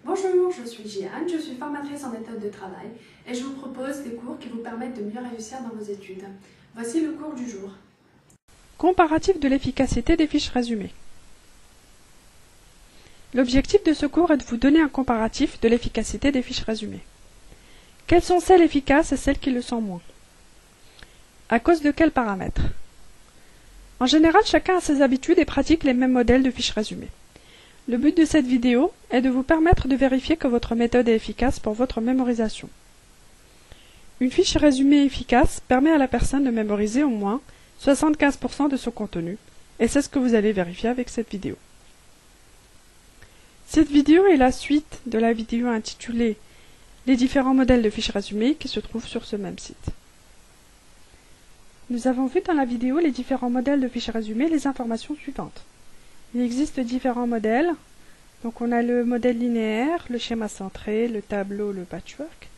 Bonjour, je suis Jeanne, je suis formatrice en méthode de travail et je vous propose des cours qui vous permettent de mieux réussir dans vos études. Voici le cours du jour. Comparatif de l'efficacité des fiches résumées. L'objectif de ce cours est de vous donner un comparatif de l'efficacité des fiches résumées. Quelles sont celles efficaces et celles qui le sont moins? À cause de quels paramètres? En général, chacun a ses habitudes et pratique les mêmes modèles de fiches résumées. Le but de cette vidéo est de vous permettre de vérifier que votre méthode est efficace pour votre mémorisation. Une fiche résumée efficace permet à la personne de mémoriser au moins 75% de son contenu, et c'est ce que vous allez vérifier avec cette vidéo. Cette vidéo est la suite de la vidéo intitulée « Les différents modèles de fiches résumées » qui se trouve sur ce même site. Nous avons vu dans la vidéo les différents modèles de fiches résumées les informations suivantes. Il existe différents modèles, donc on a le modèle linéaire, le schéma centré, le tableau, le patchwork.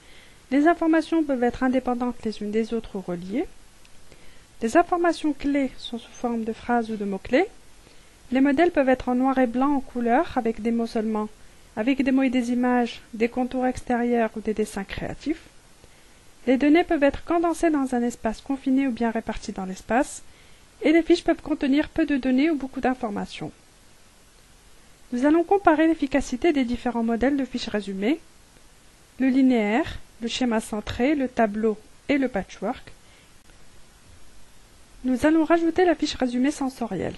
Les informations peuvent être indépendantes les unes des autres ou reliées. Les informations clés sont sous forme de phrases ou de mots-clés. Les modèles peuvent être en noir et blanc, en couleur, avec des mots seulement, avec des mots et des images, des contours extérieurs ou des dessins créatifs. Les données peuvent être condensées dans un espace confiné ou bien réparties dans l'espace, et les fiches peuvent contenir peu de données ou beaucoup d'informations. Nous allons comparer l'efficacité des différents modèles de fiches résumées, le linéaire, le schéma centré, le tableau et le patchwork. Nous allons rajouter la fiche résumée sensorielle.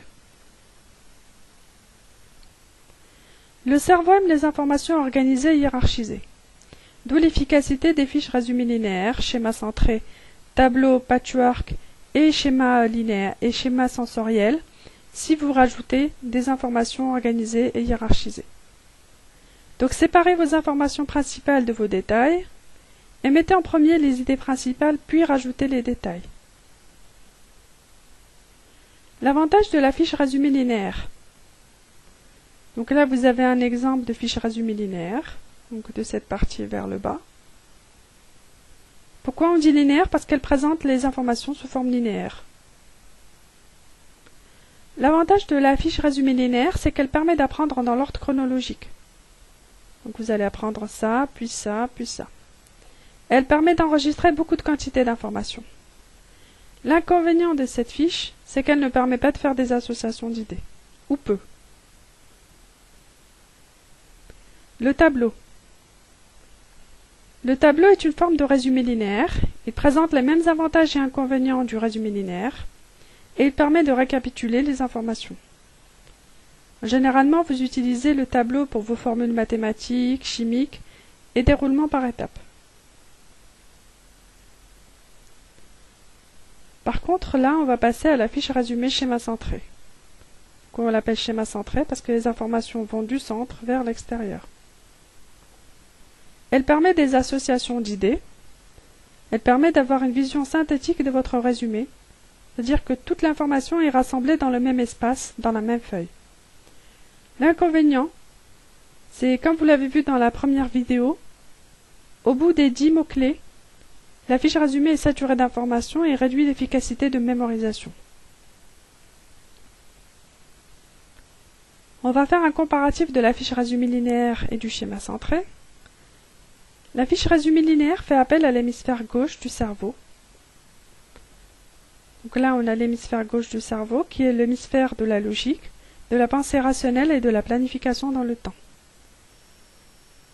Le cerveau aime les informations organisées et hiérarchisées, d'où l'efficacité des fiches résumées linéaires, schéma centré, tableau, patchwork et schéma linéaire et schéma sensoriel si vous rajoutez des informations organisées et hiérarchisées. Donc séparez vos informations principales de vos détails et mettez en premier les idées principales puis rajoutez les détails. L'avantage de la fiche résumée linéaire. Donc là vous avez un exemple de fiche résumée linéaire, donc de cette partie vers le bas. Pourquoi on dit linéaire? Parce qu'elle présente les informations sous forme linéaire. L'avantage de la fiche résumée linéaire, c'est qu'elle permet d'apprendre dans l'ordre chronologique. Donc vous allez apprendre ça, puis ça, puis ça. Elle permet d'enregistrer beaucoup de quantités d'informations. L'inconvénient de cette fiche, c'est qu'elle ne permet pas de faire des associations d'idées, ou peu. Le tableau. Le tableau est une forme de résumé linéaire. Il présente les mêmes avantages et inconvénients du résumé linéaire et il permet de récapituler les informations. Généralement, vous utilisez le tableau pour vos formules mathématiques, chimiques et déroulement par étapes. Par contre, là, on va passer à la fiche résumée schéma centré. On l'appelle schéma centré parce que les informations vont du centre vers l'extérieur. Elle permet des associations d'idées. Elle permet d'avoir une vision synthétique de votre résumé, c'est-à-dire que toute l'information est rassemblée dans le même espace, dans la même feuille. L'inconvénient, c'est, comme vous l'avez vu dans la première vidéo, au bout des 10 mots-clés, la fiche résumée est saturée d'informations et réduit l'efficacité de mémorisation. On va faire un comparatif de la fiche résumée linéaire et du schéma centré. La fiche résumée linéaire fait appel à l'hémisphère gauche du cerveau. Donc là, on a l'hémisphère gauche du cerveau qui est l'hémisphère de la logique, de la pensée rationnelle et de la planification dans le temps.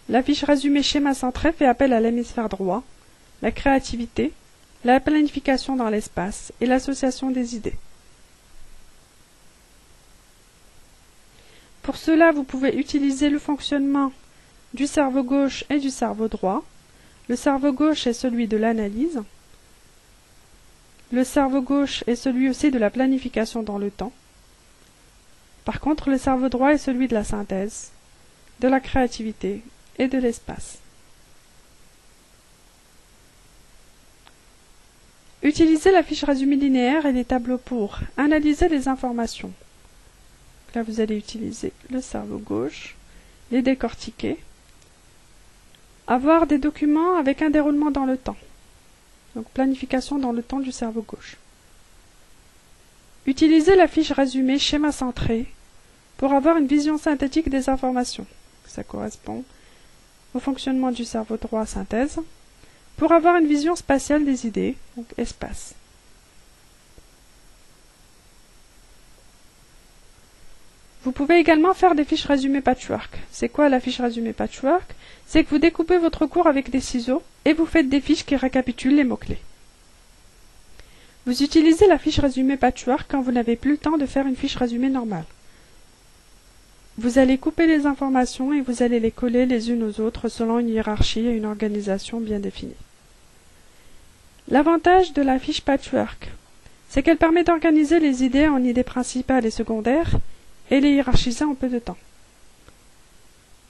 La fiche résumée schéma centré fait appel à l'hémisphère droit, la créativité, la planification dans l'espace et l'association des idées. Pour cela, vous pouvez utiliser le fonctionnement du cerveau gauche et du cerveau droit. Le cerveau gauche est celui de l'analyse. Le cerveau gauche est celui aussi de la planification dans le temps. Par contre, le cerveau droit est celui de la synthèse, de la créativité et de l'espace. Utilisez la fiche résumée linéaire et les tableaux pour analyser les informations. Là, vous allez utiliser le cerveau gauche, les décortiquer, avoir des documents avec un déroulement dans le temps. Donc planification dans le temps du cerveau gauche. Utilisez la fiche résumée schéma centré pour avoir une vision synthétique des informations. Ça correspond au fonctionnement du cerveau droit synthèse, pour avoir une vision spatiale des idées, donc espace. Vous pouvez également faire des fiches résumées patchwork. C'est quoi la fiche résumée patchwork? C'est que vous découpez votre cours avec des ciseaux et vous faites des fiches qui récapitulent les mots-clés. Vous utilisez la fiche résumée patchwork quand vous n'avez plus le temps de faire une fiche résumée normale. Vous allez couper les informations et vous allez les coller les unes aux autres selon une hiérarchie et une organisation bien définie. L'avantage de la fiche patchwork, c'est qu'elle permet d'organiser les idées en idées principales et secondaires et les hiérarchiser en peu de temps.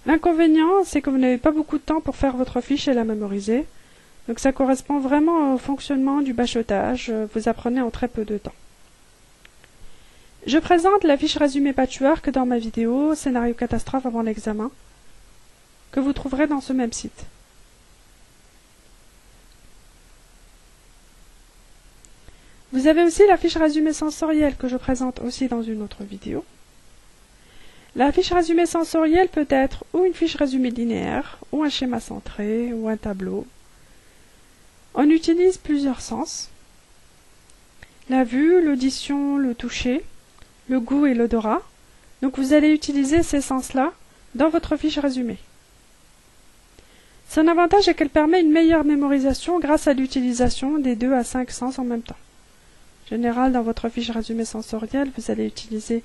L'inconvénient, c'est que vous n'avez pas beaucoup de temps pour faire votre fiche et la mémoriser, donc ça correspond vraiment au fonctionnement du bachotage, vous apprenez en très peu de temps. Je présente la fiche résumée patchwork dans ma vidéo Scénario catastrophe avant l'examen, que vous trouverez dans ce même site. Vous avez aussi la fiche résumée sensorielle que je présente aussi dans une autre vidéo. La fiche résumée sensorielle peut être ou une fiche résumée linéaire, ou un schéma centré, ou un tableau. On utilise plusieurs sens. La vue, l'audition, le toucher, le goût et l'odorat. Donc vous allez utiliser ces sens-là dans votre fiche résumée. Son avantage est qu'elle permet une meilleure mémorisation grâce à l'utilisation des 2 à 5 sens en même temps. En général, dans votre fiche résumée sensorielle, vous allez utiliser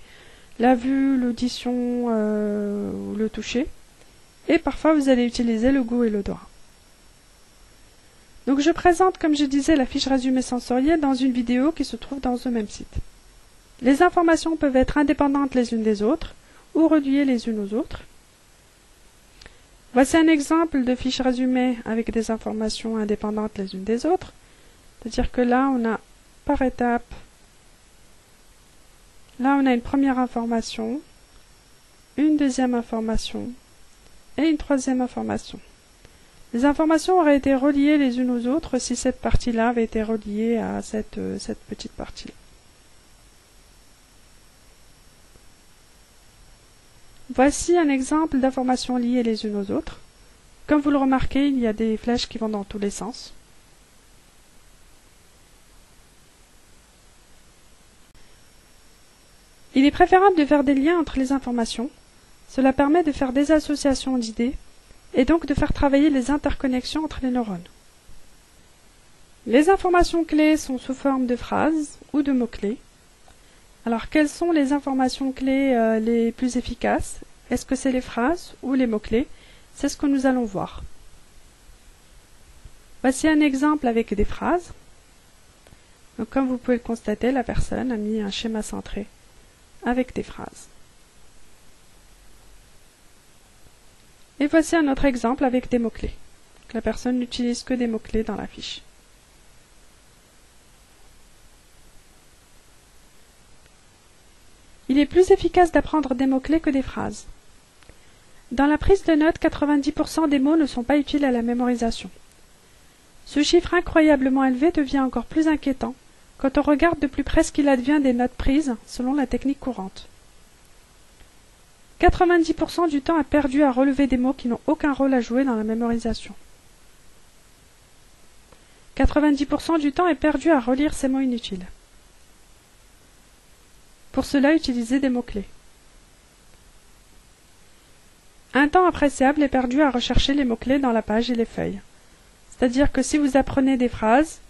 la vue, l'audition ou le toucher. Et parfois, vous allez utiliser le goût et l'odorat. Donc je présente, comme je disais, la fiche résumée sensorielle dans une vidéo qui se trouve dans ce même site. Les informations peuvent être indépendantes les unes des autres ou reliées les unes aux autres. Voici un exemple de fiche résumée avec des informations indépendantes les unes des autres. C'est-à-dire que là, on a par étape. Là, on a une première information, une deuxième information et une troisième information. Les informations auraient été reliées les unes aux autres si cette partie-là avait été reliée à cette petite partie-là. Voici un exemple d'informations liées les unes aux autres. Comme vous le remarquez, il y a des flèches qui vont dans tous les sens. Il est préférable de faire des liens entre les informations. Cela permet de faire des associations d'idées et donc de faire travailler les interconnexions entre les neurones. Les informations clés sont sous forme de phrases ou de mots-clés. Alors, quelles sont les informations clés les plus efficaces? Est-ce que c'est les phrases ou les mots-clés? C'est ce que nous allons voir. Voici un exemple avec des phrases. Donc, comme vous pouvez le constater, la personne a mis un schéma centré avec des phrases. Et voici un autre exemple avec des mots-clés. La personne n'utilise que des mots-clés dans la fiche. Il est plus efficace d'apprendre des mots-clés que des phrases. Dans la prise de notes, 90% des mots ne sont pas utiles à la mémorisation. Ce chiffre incroyablement élevé devient encore plus inquiétant quand on regarde de plus près ce qu'il advient des notes prises selon la technique courante. 90% du temps est perdu à relever des mots qui n'ont aucun rôle à jouer dans la mémorisation. 90% du temps est perdu à relire ces mots inutiles. Pour cela, utilisez des mots-clés. Un temps appréciable est perdu à rechercher les mots-clés dans la page et les feuilles. C'est-à-dire que si vous apprenez des phrases,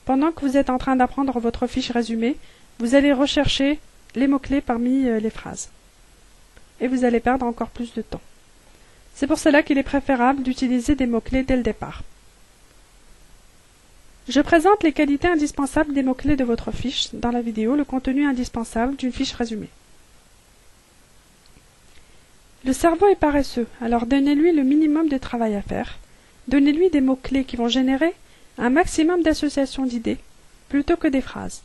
pendant que vous êtes en train d'apprendre votre fiche résumée, vous allez rechercher les mots-clés parmi les phrases. Et vous allez perdre encore plus de temps. C'est pour cela qu'il est préférable d'utiliser des mots-clés dès le départ. Je présente les qualités indispensables des mots-clés de votre fiche dans la vidéo, le contenu indispensable d'une fiche résumée. Le cerveau est paresseux, alors donnez-lui le minimum de travail à faire. Donnez-lui des mots-clés qui vont générer un maximum d'associations d'idées, plutôt que des phrases.